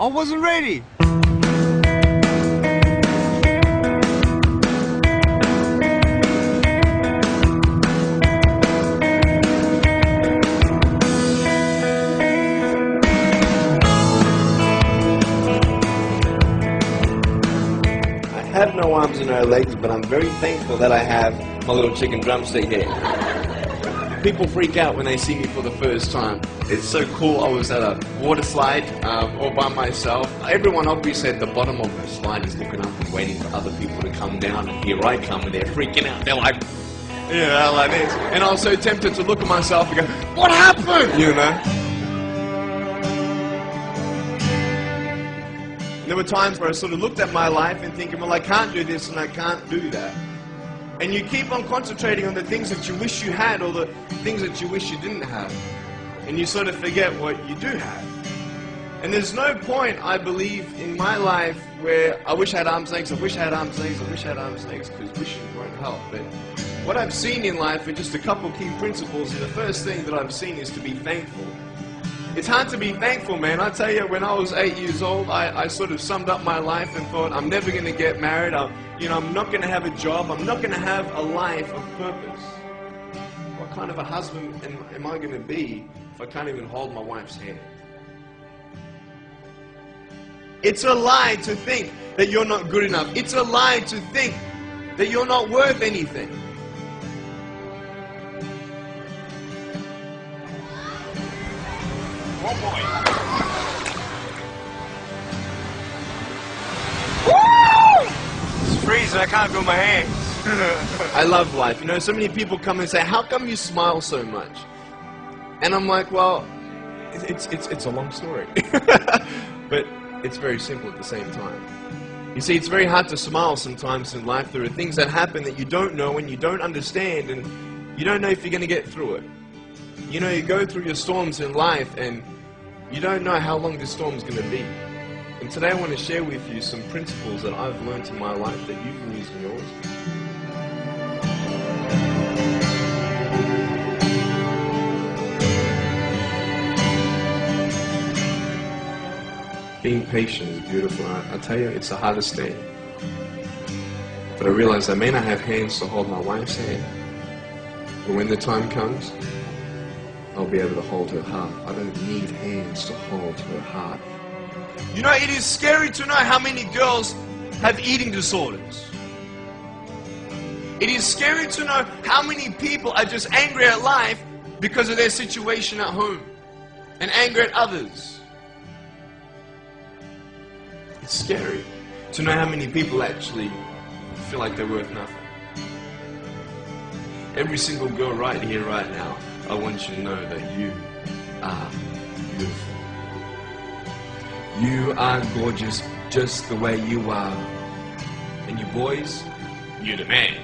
I wasn't ready. I have no arms and no legs, but I'm very thankful that I have my little chicken drumstick here. People freak out when they see me for the first time. It's so cool. I was at a water slide all by myself. Everyone obviously at the bottom of the slide is looking up and waiting for other people to come down, and here I come and they're freaking out. They're like, you know, like this. And I was so tempted to look at myself and go, what happened? You know? There were times where I sort of looked at my life and thinking, well, I can't do this and I can't do that. And you keep on concentrating on the things that you wish you had or the things that you wish you didn't have. And you sort of forget what you do have. And there's no point, I believe, in my life where I wish I had arms and legs, I wish I had arms and legs, I wish I had arms and legs, because wishing won't help. But what I've seen in life are just a couple key principles, and the first thing that I've seen is to be thankful. It's hard to be thankful, man. I tell you, when I was 8 years old, I sort of summed up my life and thought, I'm never going to get married. I'm not going to have a job. I'm not going to have a life of purpose. What kind of a husband am I going to be if I can't even hold my wife's hand? It's a lie to think that you're not good enough. It's a lie to think that you're not worth anything. One more. Woo! It's freezing, I can't feel my hands. I love life. You know, so many people come and say, how come you smile so much? And I'm like, well, it's a long story. But it's very simple at the same time. You see, it's very hard to smile sometimes in life. There are things that happen that you don't know and you don't understand, and you don't know if you're going to get through it. You know, you go through your storms in life and you don't know how long this storm's going to be. And today I want to share with you some principles that I've learned in my life that you can use in yours. Being patient is beautiful. I tell you, it's the hardest thing. But I realize I may not have hands to hold my wife's hand, but when the time comes, I'll be able to hold her heart. I don't need hands to hold her heart. You know, it is scary to know how many girls have eating disorders. It is scary to know how many people are just angry at life because of their situation at home and angry at others. It's scary to know how many people actually feel like they're worth nothing. Every single girl right here, right now, I want you to know that you are beautiful. You are gorgeous just the way you are. And you boys, you're the man.